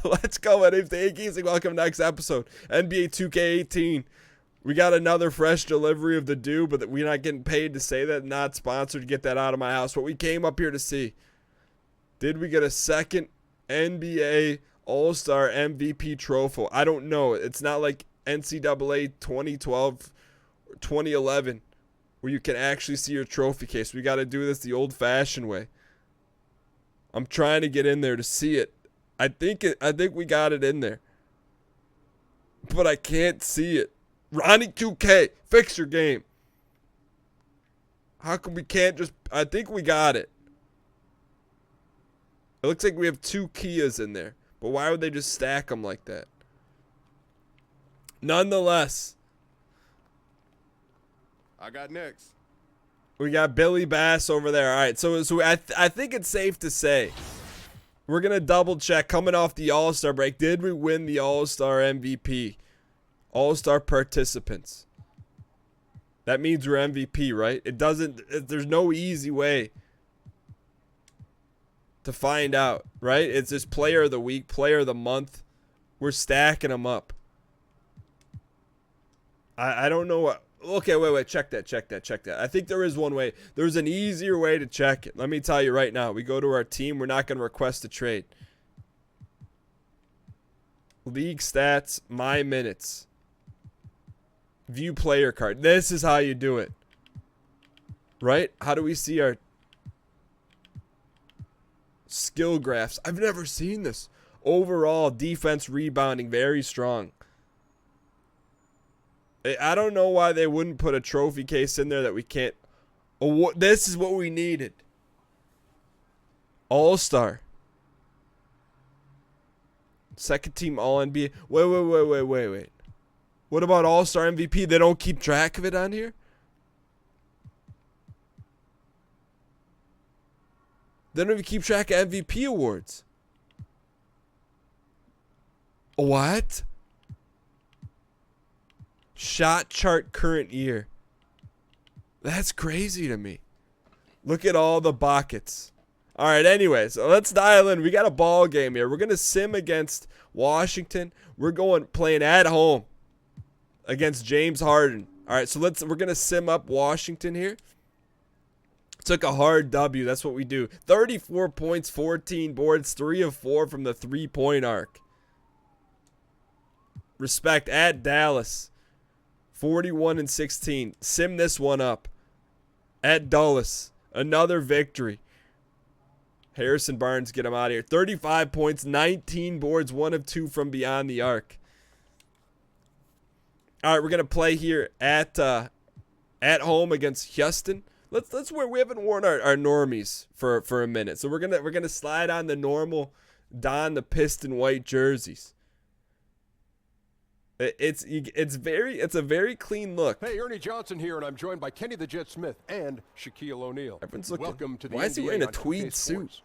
Let's go. My name's Dave Geesing. Welcome to the next episode. NBA 2k18. We got another fresh delivery of the dew, but we're not getting paid to say that. Not sponsored to get that out of my house. What we came up here to see. Did we get a second NBA All-Star MVP trophy? I don't know. It's not like NCAA 2012 or 2011 where you can actually see your trophy case. We got to do this the old-fashioned way. I'm trying to get in there to see it. I think we got it in there. But I can't see it. Ronnie 2K, fix your game. How come we can't just... I think we got it. It looks like we have 2 Kias in there. But why would they just stack them like that? Nonetheless. I got next. We got Billy Bass over there. All right, so I think it's safe to say we're going to double check coming off the All-Star break. Did we win the All-Star MVP? All-Star participants. That means we're MVP, right? There's no easy way to find out, right? It's just player of the week, player of the month. We're stacking them up. I don't know what. Okay, wait. Check that. I think there is one way. There's an easier way to check it. Let me tell you right now. We go to our team. We're not going to request a trade. League stats, my minutes. View player card. This is how you do it. Right? How do we see our skill graphs? I've never seen this. Overall, defense, rebounding, very strong. I don't know why they wouldn't put a trophy case in there that we can't. Oh, this is what we needed. All-Star. Second team All-NBA. Wait. What about All-Star MVP? They don't keep track of it on here? They don't even keep track of MVP awards. What? Shot chart current year. That's crazy to me. Look at all the buckets. All right, anyway, so let's dial in. We got a ball game here. We're going to sim against Washington. We're playing at home against James Harden. All right, so we're going to sim up Washington here. Took a hard W. That's what we do. 34 points, 14 boards, 3 of 4 from the three-point arc. Respect at Dallas. 41-16. Sim this one up. At Dulles. Another victory. Harrison Barnes, get him out of here. 35 points, 19 boards, 1 of 2 from beyond the arc. All right, we're gonna play here at home against Houston. Let's wear. We haven't worn our normies for a minute, so we're gonna slide on the normal, don the Piston white jerseys. It's a very clean look. Hey, Ernie Johnson here, and I'm joined by Kenny the Jet Smith and Shaquille O'Neal. Everyone's looking. Welcome to the Why NBA is he wearing a on tweed 2K suit?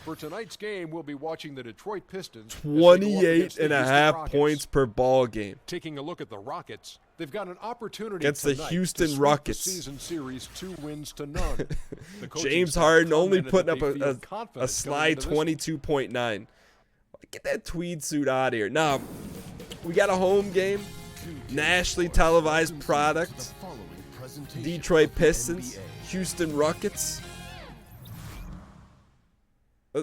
For tonight's game, we'll be watching the Detroit Pistons. 28.5 points per ball game. Taking a look at the Rockets, they've got an opportunity against the Houston Rockets. The season series 2 wins to none. James Harden only putting up a sly 22.9. Get that tweed suit out of here. Now, we got a home game. Nationally televised product. Detroit Pistons. Houston Rockets.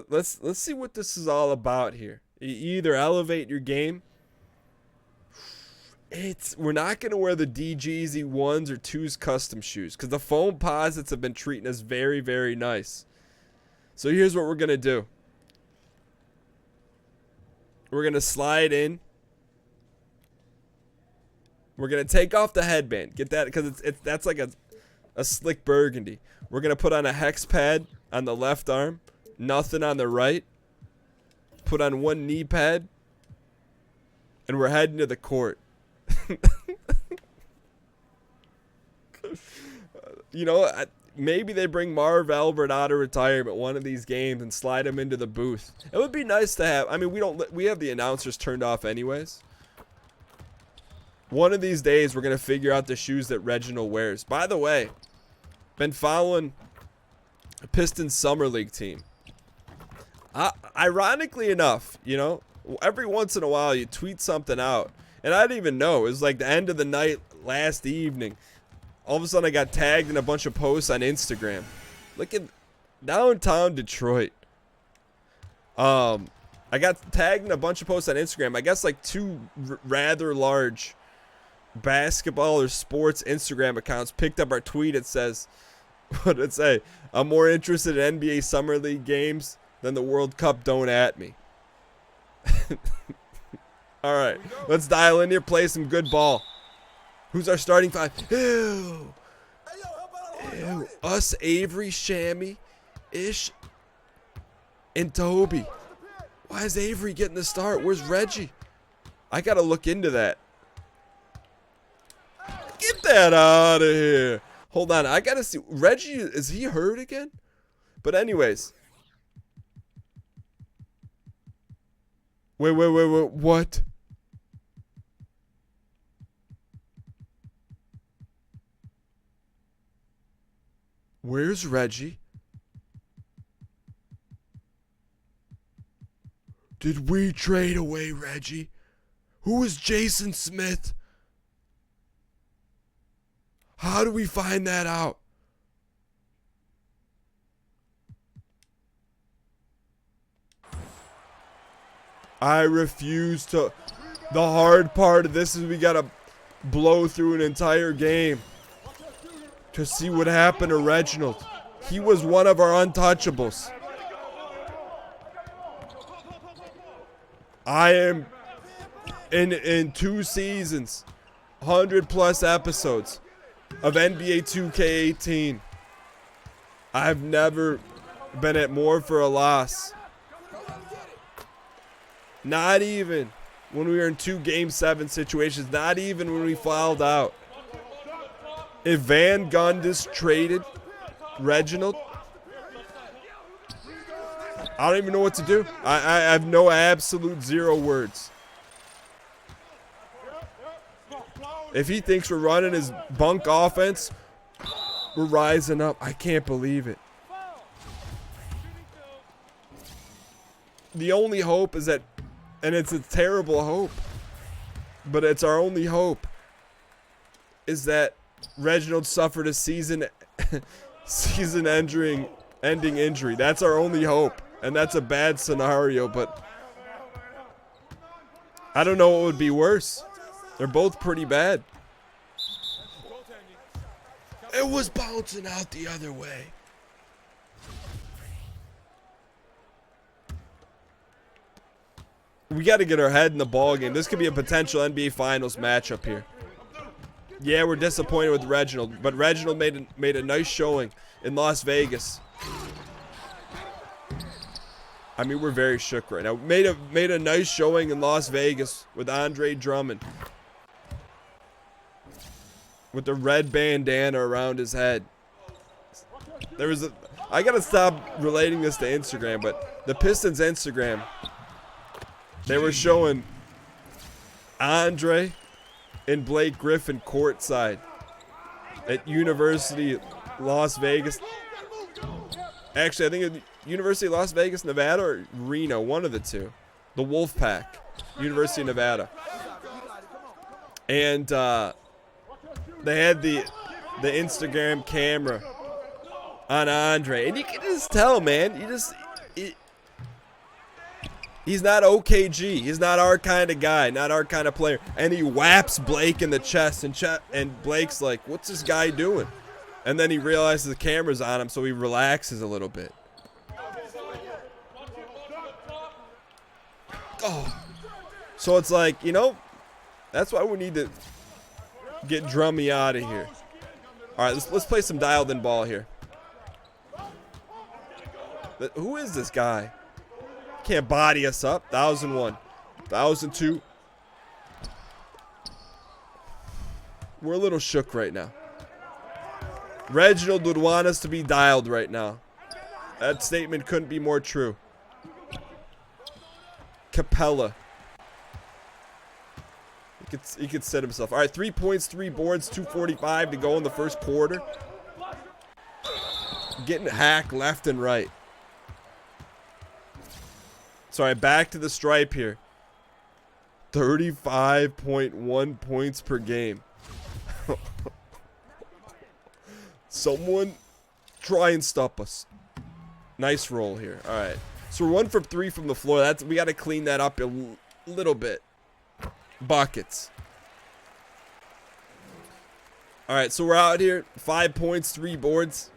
Let's see what this is all about here. You either elevate your game. We're not going to wear the DGZ 1s or 2s custom shoes because the foam posits have been treating us very, very nice. So here's what we're going to do. We're going to slide in. We're going to take off the headband. Get that? Because that's like a slick burgundy. We're going to put on a hex pad on the left arm. Nothing on the right. Put on one knee pad. And we're heading to the court. You know, maybe they bring Marv Albert out of retirement one of these games and slide him into the booth. It would be nice to have. I mean, we have the announcers turned off anyways. One of these days, we're going to figure out the shoes that Reginald wears. By the way, been following the Pistons Summer League team. I ironically enough, you know, every once in a while you tweet something out, and I didn't even know. It was like the end of the night last evening. All of a sudden I got tagged in a bunch of posts on Instagram. Look at downtown Detroit. I got tagged in a bunch of posts on Instagram. I guess like two rather large basketball or sports Instagram accounts picked up our tweet. It says, what did it say? I'm more interested in NBA Summer League games than the World Cup. Don't at me. All right, let's dial in here, play some good ball. Who's our starting five? Ew. Ew. Us, Avery, Shammy, Ish, and Toby. Why is Avery getting the start? Where's Reggie? I got to look into that. Get that out of here. Hold on. I got to see. Reggie, is he hurt again? But anyways. Wait. What? Where's Reggie? Did we trade away Reggie? Who is Jason Smith? How do we find that out? I refuse to. The hard part of this is we gotta blow through an entire game to see what happened to Reginald. He was one of our untouchables. I am in 2 seasons, 100+ episodes of NBA 2k18. I've never been at more for a loss. Not even when we were in 2 Game 7 situations. Not even when we fouled out. If Van Gundy traded Reginald, I don't even know what to do. I have no absolute 0 words. If he thinks we're running his bunk offense, we're rising up. I can't believe it. The only hope is that, and it's a terrible hope, but it's our only hope, is that Reginald suffered a season-ending injury. That's our only hope, and that's a bad scenario, but I don't know what would be worse. They're both pretty bad. It was bouncing out the other way. We got to get our head in the ball game. This could be a potential NBA Finals matchup here. Yeah, we're disappointed with Reginald, but Reginald made a nice showing in Las Vegas. I mean, we're very shook right now. Made a nice showing in Las Vegas with Andre Drummond, with the red bandana around his head. I gotta stop relating this to Instagram, but the Pistons Instagram, they were showing Andre and Blake Griffin courtside at University Las Vegas. Actually, I think it's University of Las Vegas, Nevada, or Reno, one of the two. The Wolfpack, University of Nevada. And they had the Instagram camera on Andre, and you can just tell, man. He's not OKG. He's not our kind of guy, not our kind of player. And he whaps Blake in the chest, and Blake's like, "What's this guy doing?" And then he realizes the camera's on him, so he relaxes a little bit. Oh, so it's like, you know, that's why we need to get Drummy out of here. All right, let's play some dialed-in ball here. But who is this guy? Can't body us up. 1,001, 1,002. We're a little shook right now. Reginald would want us to be dialed right now. That statement couldn't be more true. Capella. He could set himself. All right, 3 points, 3 boards, 2:45 to go in the first quarter. Getting hacked left and right. Sorry, back to the stripe here. 35.1 points per game. Someone try and stop us. Nice roll here. All right. So we're 1 for 3 from the floor. We got to clean that up a little bit. Buckets. All right, so we're out here. 5 points, 3 boards.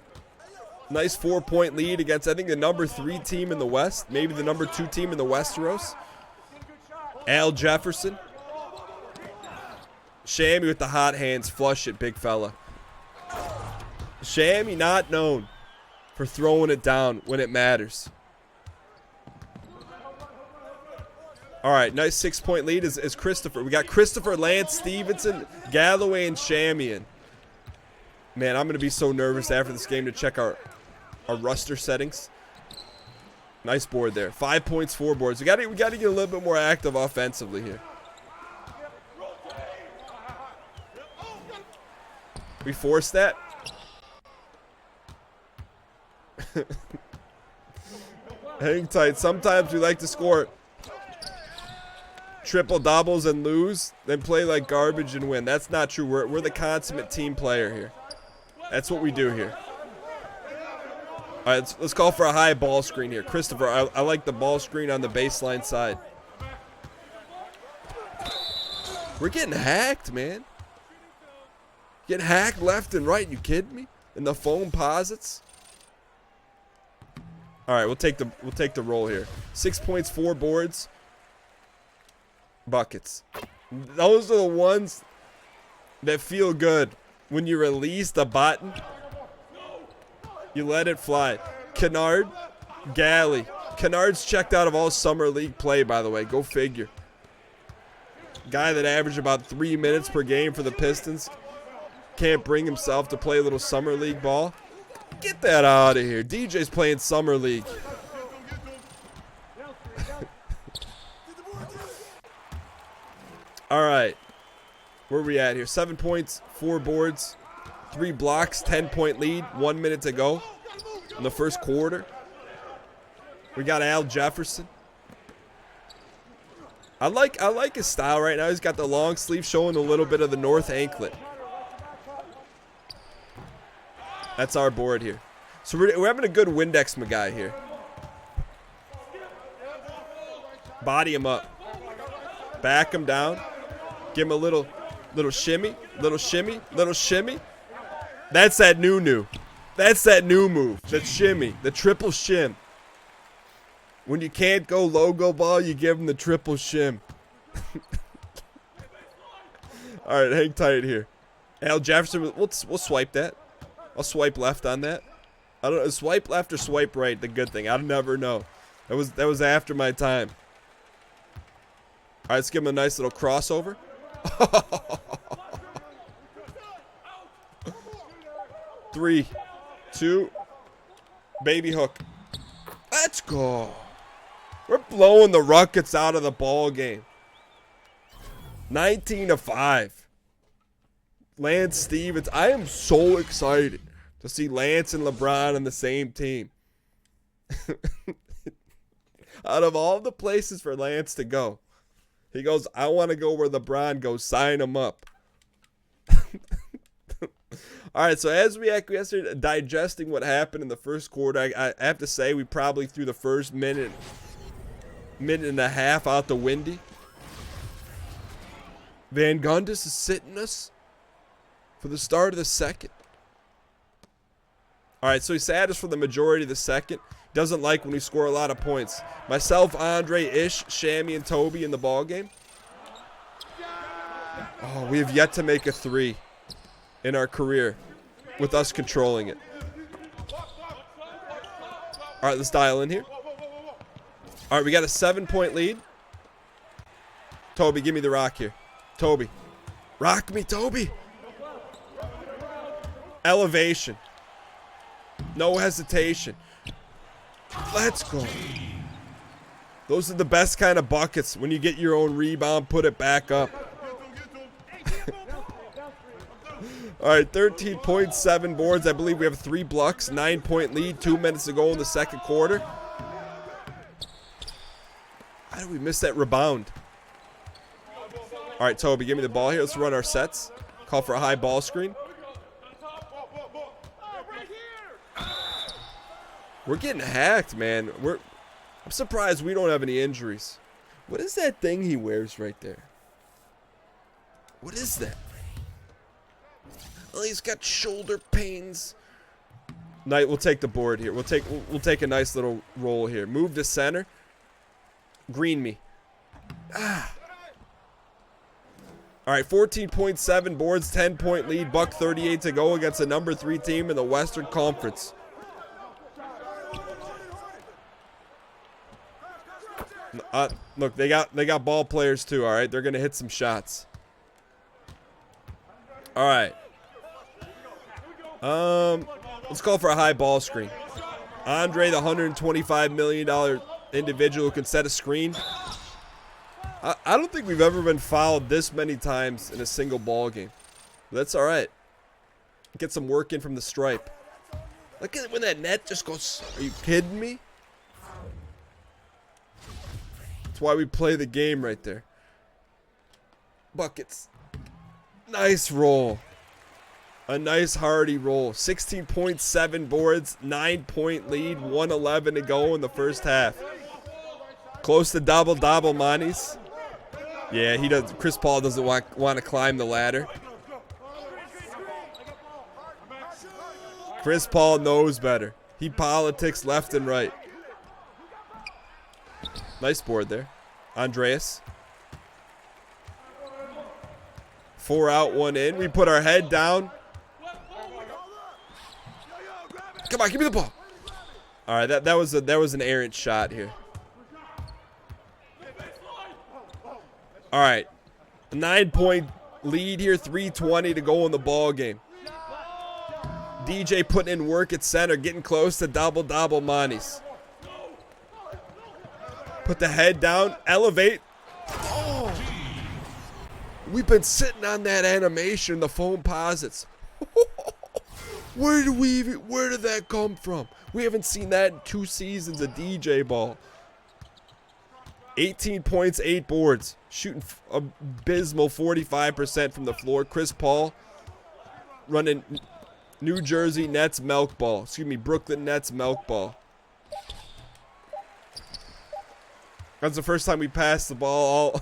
Nice 4-point lead against, I think, the number 3 team in the West. Maybe the number 2 team in the Westeros. Al Jefferson. Shammy with the hot hands. Flush it, big fella. Shammy not known for throwing it down when it matters. All right, nice 6-point lead is Christopher. We got Christopher, Lance, Stevenson, Galloway, and Shamian. Man, I'm going to be so nervous after this game to check our roster settings. Nice board there. 5 points, 4 boards. We got to get a little bit more active offensively here. We forced that. Hang tight. Sometimes we like to score triple doubles and lose, then play like garbage and win. That's not true. We're the consummate team player here. That's what we do here. All right, let's call for a high ball screen here. Christopher, I like the ball screen on the baseline side. We're getting hacked, man. Getting hacked left and right. You kidding me? And the foam posits. All right, we'll take the roll here. 6 points, 4 boards. Buckets. Those are the ones that feel good when you release the button. You let it fly. Kennard, Galley. Kennard's checked out of all summer league play, by the way. Go figure. Guy that averaged about 3 minutes per game for the Pistons. Can't bring himself to play a little summer league ball. Get that out of here. DJ's playing summer league. All right. Where are we at here? 7 points, 4 boards, 3 blocks, 10-point lead, 1 minute to go in the first quarter. We got Al Jefferson. I like his style right now. He's got the long sleeve showing a little bit of the north anklet. That's our board here. So we're having a good Windex guy here. Body him up. Back him down. Give him a little shimmy, little shimmy, little shimmy. That's that new. That's that new move. That shimmy, the triple shim. When you can't go logo ball, you give him the triple shim. All right, hang tight here. Al Jefferson, we'll swipe that. I'll swipe left on that. I don't know, swipe left or swipe right. The good thing, I'll never know. That was after my time. All right, let's give him a nice little crossover. 3, 2, baby hook. Let's go. We're blowing the Rockets out of the ball game. 19-5. Lance Stevens. I am so excited to see Lance and LeBron on the same team. Out of all the places for Lance to go, he goes, I want to go where LeBron goes. Sign him up. All right, so as we acquiesce, digesting what happened in the first quarter, I have to say we probably threw the first minute and a half out the windy. Van Gundy is sitting us for the start of the second. All right, so he sat us for the majority of the second. Doesn't like when we score a lot of points. Myself, Andre, Ish, Shammy, and Toby in the ball game. Oh, we have yet to make a 3 in our career with us controlling it. All right, let's dial in here. All right, we got a 7-point lead. Toby, give me the rock here. Toby. Rock me, Toby. Elevation. No hesitation. Let's go. Those are the best kind of buckets. When you get your own rebound, put it back up. All right, 13.7 boards. I believe we have 3 blocks, 9-point lead, 2 minutes to go in the second quarter. Why did we miss that rebound? All right, Toby, give me the ball here. Let's run our sets. Call for a high ball screen. We're getting hacked, man. I'm surprised we don't have any injuries. What is that thing he wears right there? What is that? Oh, he's got shoulder pains. Knight, we'll take the board here. We'll take a nice little roll here. Move to center. Green me. Ah. All right, 14.7 boards, 10-point lead, $138 to go against the number 3 team in the Western Conference. Look, they got ball players too. All right, they're gonna hit some shots. All right. Let's call for a high ball screen. Andre, the $125 million individual who can set a screen. I don't think we've ever been fouled this many times in a single ball game. That's all right. Get some work in from the stripe. Look at it when that net just goes. Are you kidding me? That's why we play the game right there. Buckets. Nice roll. A nice hearty roll. 16.7 boards, 9-point lead, 111 to go in the first half. Close to double-double, Monties. Yeah, he does. Chris Paul doesn't want to climb the ladder. Chris Paul knows better. He politics left and right. Nice board there. Andreas. 4 out, 1 in. We put our head down. Come on, give me the ball. All right, that was an errant shot here. All right, a 9-point lead here, 3:20 to go in the ball game. DJ putting in work at center, getting close to double-double Monties. Put the head down, elevate. Oh. We've been sitting on that animation, the phone posits. Where did that come from? We haven't seen that in 2 seasons of DJ ball. 18 points, 8 boards. Shooting abysmal 45% from the floor. Chris Paul running New Jersey Nets milk ball. Excuse me, Brooklyn Nets milk ball. That's the first time we passed the ball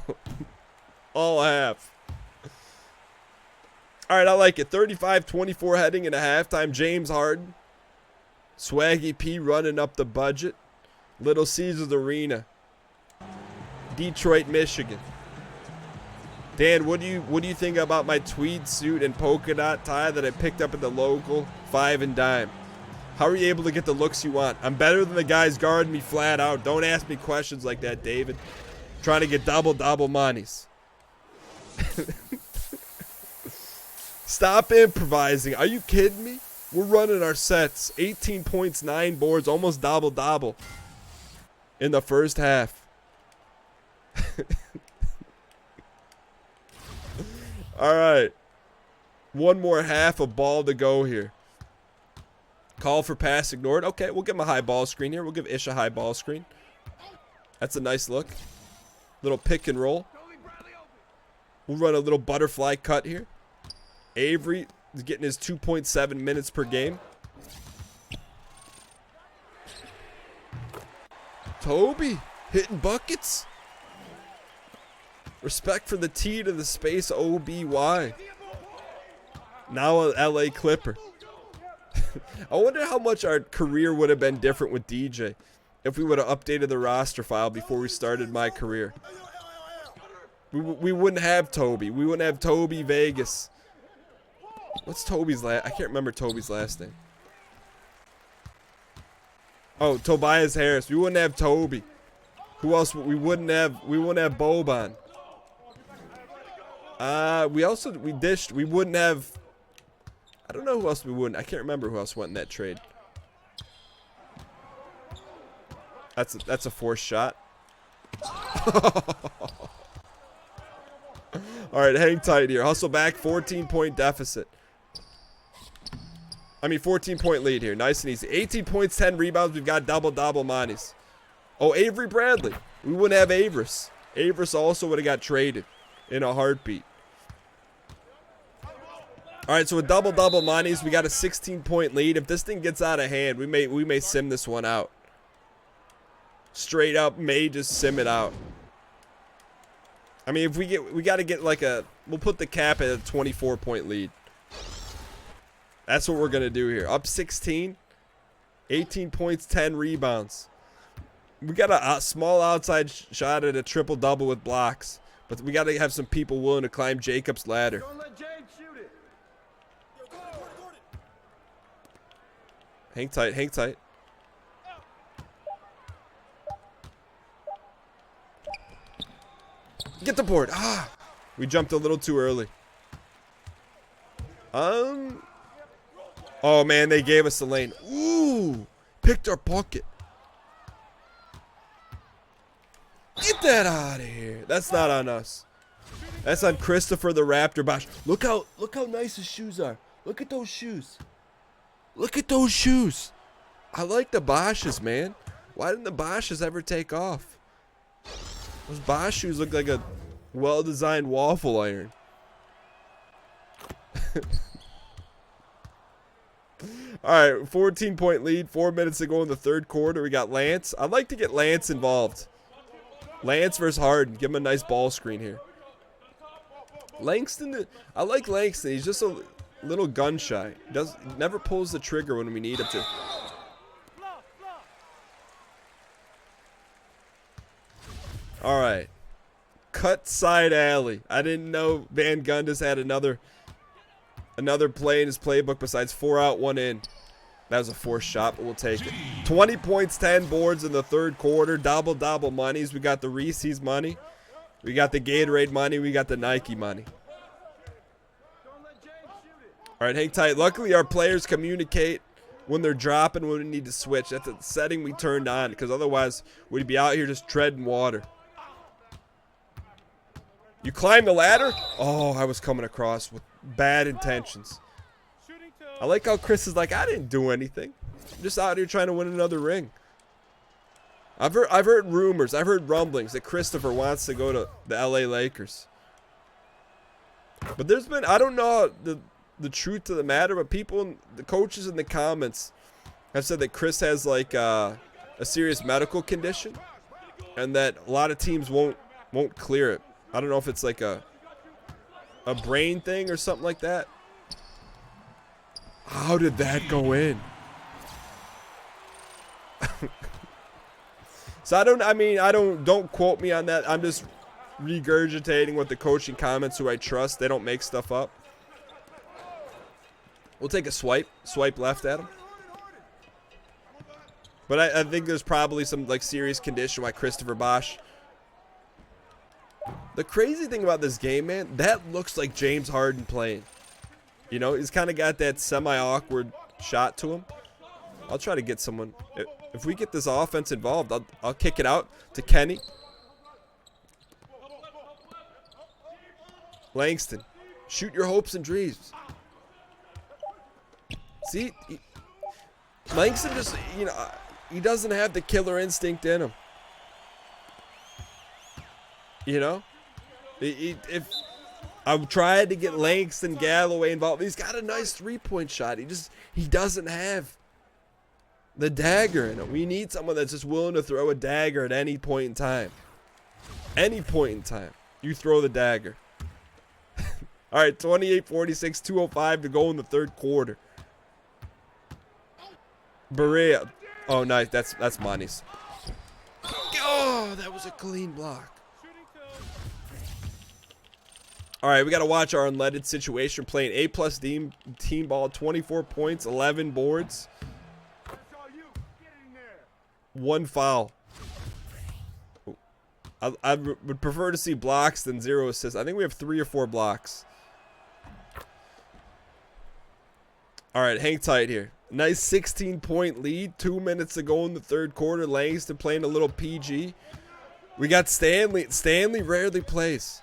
all half. All right, I like it. 35-24 heading into halftime. James Harden. Swaggy P running up the budget. Little Caesars Arena. Detroit, Michigan. Dan, what do you think about my tweed suit and polka dot tie that I picked up at the local 5 and Dime? How are you able to get the looks you want? I'm better than the guys guarding me flat out. Don't ask me questions like that, David. Trying to get double-double Monties. Stop improvising. Are you kidding me? We're running our sets. 18 points, 9 boards, almost double-double in the first half. All right. One more half of ball to go here. Call for pass ignored. Okay, we'll give him a high ball screen here. We'll give Ish a high ball screen. That's a nice look. Little pick and roll. We'll run a little butterfly cut here. Avery is getting his 2.7 minutes per game. Toby hitting buckets. Respect for the T to the space OBY. Now an LA Clipper. I wonder how much our career would have been different with DJ if we would have updated the roster file before we started my career. We wouldn't have Toby. We wouldn't have Toby Vegas. What's Toby's last? I can't remember Toby's last name. Oh, Tobias Harris. We wouldn't have Toby. Who else? We wouldn't have Boban. We dished. We wouldn't have. I don't know who else we wouldn't. I can't remember who else went in that trade. That's a forced shot. All right, hang tight here. Hustle back. 14-point deficit. 14-point lead here. Nice and easy. 18 points, 10 rebounds. We've got double-double Monties. Oh, Avery Bradley. We wouldn't have Avris. Avris also would have got traded in a heartbeat. All right, so a double-double monies. We got a 16-point lead. If this thing gets out of hand, we may sim this one out. Straight up, may just sim it out. I mean, if we got to get like we'll put the cap at a 24-point lead. That's what we're gonna do here. Up 16, 18 points, 10 rebounds. We got a small outside shot at a triple-double with blocks, but we got to have some people willing to climb Jacob's ladder. Don't let James shoot it. Hang tight, hang tight. Get the board. Ah, we jumped a little too early. Oh man, they gave us the lane. Ooh, picked our pocket. Get that out of here. That's not on us. That's on Christopher the Raptor Bosch. Look how nice his shoes are. Look at those shoes. Look at those shoes. I like the Bosches, man. Why didn't the Bosches ever take off? Those Bosch shoes look like a well-designed waffle iron. All right, 14-point lead. 4 minutes to go in the third quarter. We got Lance. I'd like to get Lance involved. Lance versus Harden. Give him a nice ball screen here. Langston, I like Langston. He's just a little gun shy. Never pulls the trigger when we need him to. All right. Cut side alley. I didn't know Van Gundy had another play in his playbook besides 4 out, 1 in. That was a forced shot, but we'll take it. 20 points, 10 boards in the third quarter. Double monies. We got the Reese's money. We got the Gatorade money. We got the Nike money. All right, hang tight. Luckily, our players communicate when they're dropping, when we need to switch. That's a setting we turned on, because otherwise we'd be out here just treading water. You climb the ladder? Oh, I was coming across with bad intentions. I like how Chris is like, I didn't do anything. I'm just out here trying to win another ring. I've heard rumors, I've heard rumblings that Christopher wants to go to the LA Lakers. But there's been, I don't know the truth to the matter, but the coaches in the comments have said that Chris has like a serious medical condition and that a lot of teams won't clear it. I don't know if it's like a brain thing or something like that. How did that go in? So don't quote me on that. I'm just regurgitating what the coaching comments who I trust. They don't make stuff up. We'll take a swipe left at him. But I think there's probably some like serious condition why Christopher Bosch. The crazy thing about this game, man, that looks like James Harden playing. You know, he's kind of got that semi-awkward shot to him. I'll try to get someone. If we get this offense involved, I'll kick it out to Kenny. Langston, shoot your hopes and dreams. See, Langston just, you know, he doesn't have the killer instinct in him. You know? If I tried to get Langston Galloway involved, he's got a nice three-point shot. He doesn't have the dagger in him. We need someone that's just willing to throw a dagger at any point in time. Any point in time, you throw the dagger. All right, 28-46, 2:05 to go in the third quarter. Berea. Oh, nice. That's Monty's. Oh, that was a clean block. All right, we got to watch our unleaded situation. Playing A+ team ball, 24 points, 11 boards. 1 foul. I would prefer to see blocks than 0 assists. I think we have 3 or 4 blocks. All right, hang tight here. Nice 16-point lead. 2 minutes to go in the third quarter. Langston playing a little PG. We got Stanley. Stanley rarely plays.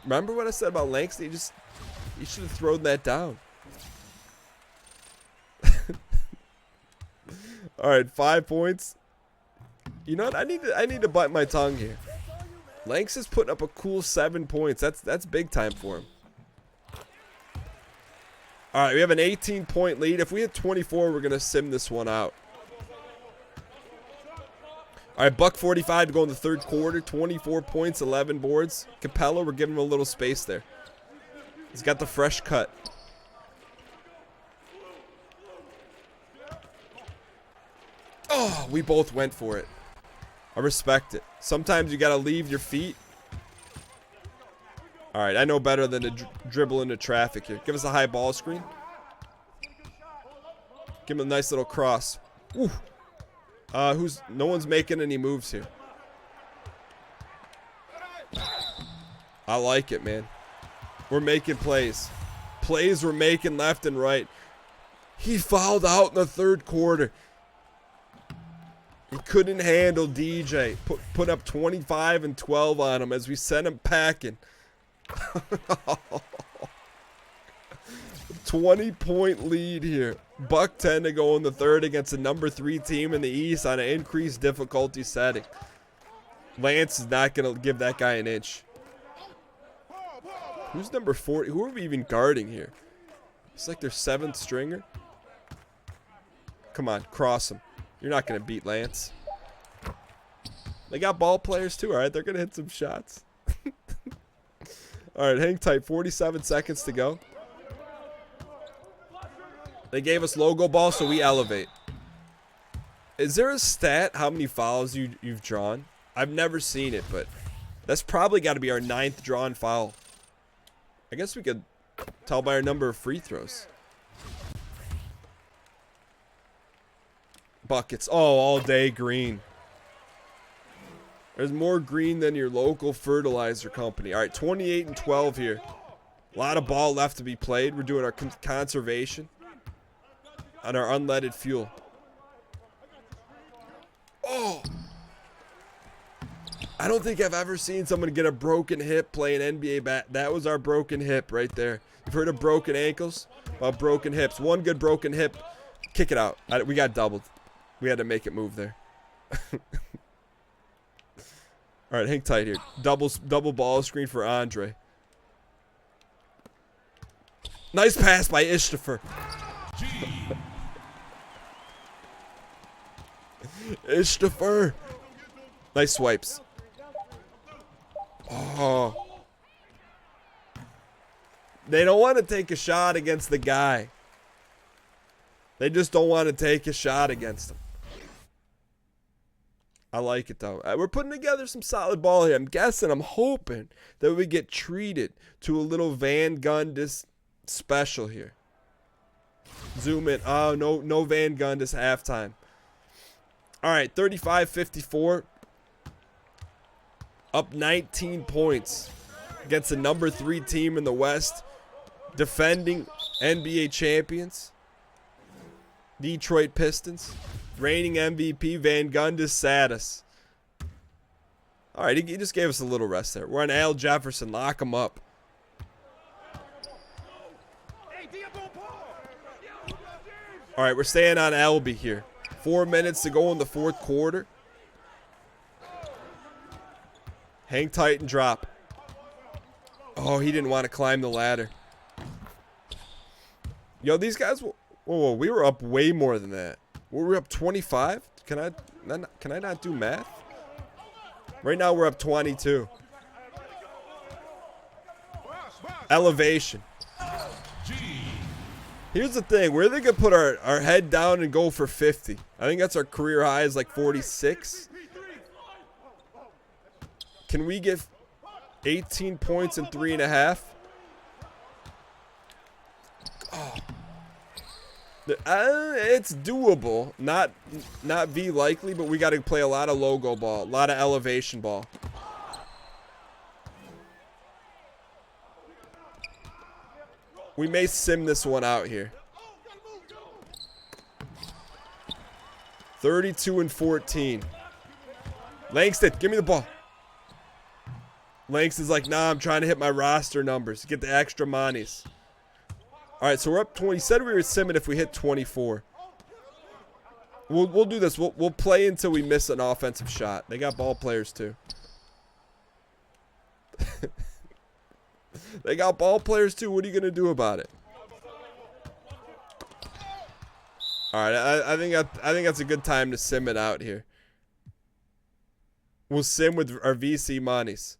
Remember what I said about Langston? He should have thrown that down. All right, 5 points. You know what? I need to bite my tongue here. Lanks is putting up a cool 7 points. That's big time for him. All right, we have an 18-point lead. If we hit 24, we're gonna sim this one out. All right, $1:45 to go in the third quarter. 24 points, 11 boards. Capella, we're giving him a little space there. He's got the fresh cut. Oh, we both went for it. I respect it. Sometimes you got to leave your feet. All right, I know better than to dribble into traffic here. Give us a high ball screen. Give him a nice little cross. Ooh. No one's making any moves here. I like it, man. We're making plays. Plays we're making left and right. He fouled out in the third quarter. He couldn't handle DJ. Put up 25 and 12 on him as we sent him packing. 20-point lead here. $1:10 to go in the third against the number 3 team in the East on an increased difficulty setting. Lance is not going to give that guy an inch. Who's number 40? Who are we even guarding here? It's like their 7th stringer. Come on, cross him. You're not going to beat Lance. They got ball players too, all right? They're going to hit some shots. All right, hang tight. 47 seconds to go. They gave us logo ball, so we elevate. Is there a stat how many fouls you've drawn? I've never seen it, but that's probably got to be our 9th drawn foul. I guess we could tell by our number of free throws. Buckets. Oh, all day green. There's more green than your local fertilizer company. All right, 28 and 12 here. A lot of ball left to be played. We're doing our conservation on our unleaded fuel. Oh! I don't think I've ever seen someone get a broken hip playing NBA bat. That was our broken hip right there. You've heard of broken ankles? Well, broken hips. One good broken hip. Kick it out. We got doubled. We had to make it move there. All right, hang tight here. Double ball screen for Andre. Nice pass by Ishtafer. Ishtafer. Nice swipes. Oh. They don't want to take a shot against the guy. They just don't want to take a shot against him. I like it, though. We're putting together some solid ball here. I'm guessing, I'm hoping that we get treated to a little Van Gundy special here. Zoom in. Oh, no Van Gundy halftime. All right, 35-54. Up 19 points against the number 3 team in the West. Defending NBA champions. Detroit Pistons. Reigning MVP Van Gundy sat us. All right, he just gave us a little rest there. We're on Al Jefferson. Lock him up. All right, we're staying on Albee here. 4 minutes to go in the fourth quarter. Hang tight and drop. Oh, he didn't want to climb the ladder. Yo, these guys... Whoa, we were up way more than that. Were we up 25? Can I not do math? Right now we're up 22. Elevation. Here's the thing. Where are they going to put our head down and go for 50? I think that's our career high is like 46. Can we get 18 points in 3.5? Oh. It's doable. Not V likely, but we got to play a lot of logo ball, a lot of elevation ball. We may sim this one out here. 32 and 14. Langston, give me the ball. Langston's like, nah, I'm trying to hit my roster numbers. Get the extra monies. All right, so we're up 20. He said we were simming if we hit 24. We'll do this. We'll play until we miss an offensive shot. They got ball players too. They got ball players too. What are you gonna do about it? All right, I think that's a good time to sim it out here. We'll sim with our VC monies.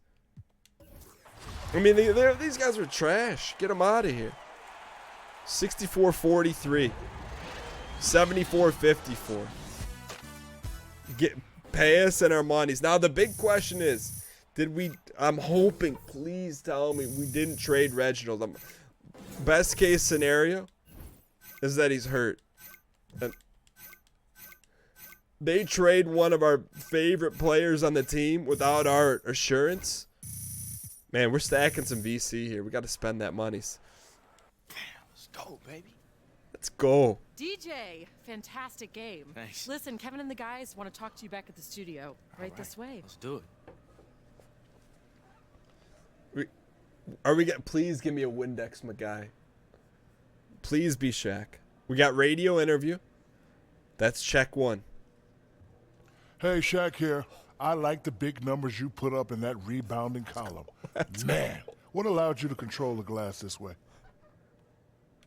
I mean, these guys are trash. Get them out of here. 64-43. 74-54. Pay us in our monies. Now the big question is, I'm hoping, please tell me we didn't trade Reginald. Best case scenario is that he's hurt. And they trade one of our favorite players on the team without our assurance. Man, we're stacking some VC here. We got to spend that monies. Let's go, baby. Let's go. DJ, fantastic game. Thanks. Listen, Kevin and the guys want to talk to you back at the studio. Right this way. Let's do it. Please give me a Windex, my guy. Please be Shaq. We got radio interview. That's check one. Hey, Shaq here. I like the big numbers you put up in that rebounding column. Man, what allowed you to control the glass this way?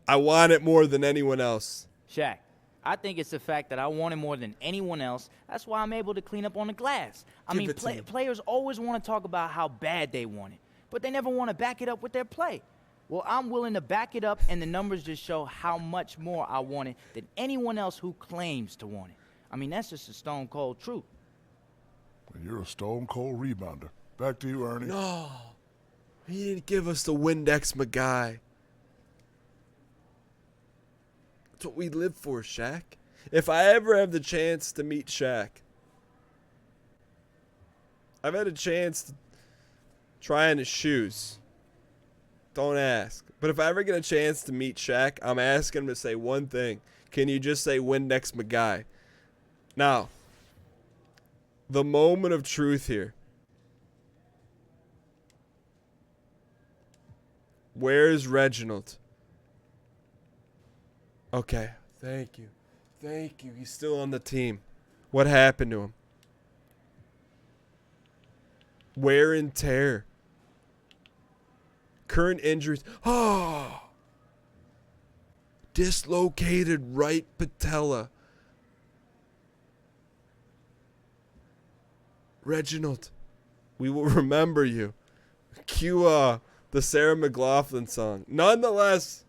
I want it more than anyone else. Shaq, I think it's the fact that I want it more than anyone else. That's why I'm able to clean up on the glass. Players always want to talk about how bad they want it, but they never want to back it up with their play. Well, I'm willing to back it up, and the numbers just show how much more I want it than anyone else who claims to want it. I mean, that's just a stone cold truth. You're a stone cold rebounder. Back to you, Ernie. No. He didn't give us the Windex, my guy. That's what we live for, Shaq. If I ever have the chance to meet Shaq, I've had a chance to try on his shoes. Don't ask. But if I ever get a chance to meet Shaq, I'm asking him to say one thing. Can you just say Windex, my guy? Now, the moment of truth here. Where's Reginald? Okay, thank you. Thank you. He's still on the team. What happened to him? Wear and tear. Current injuries. Oh! Dislocated right patella. Reginald, we will remember you. Cue the Sarah McLachlan song. Nonetheless,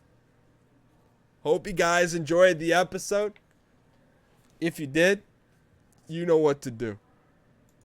hope you guys enjoyed the episode. If you did, you know what to do.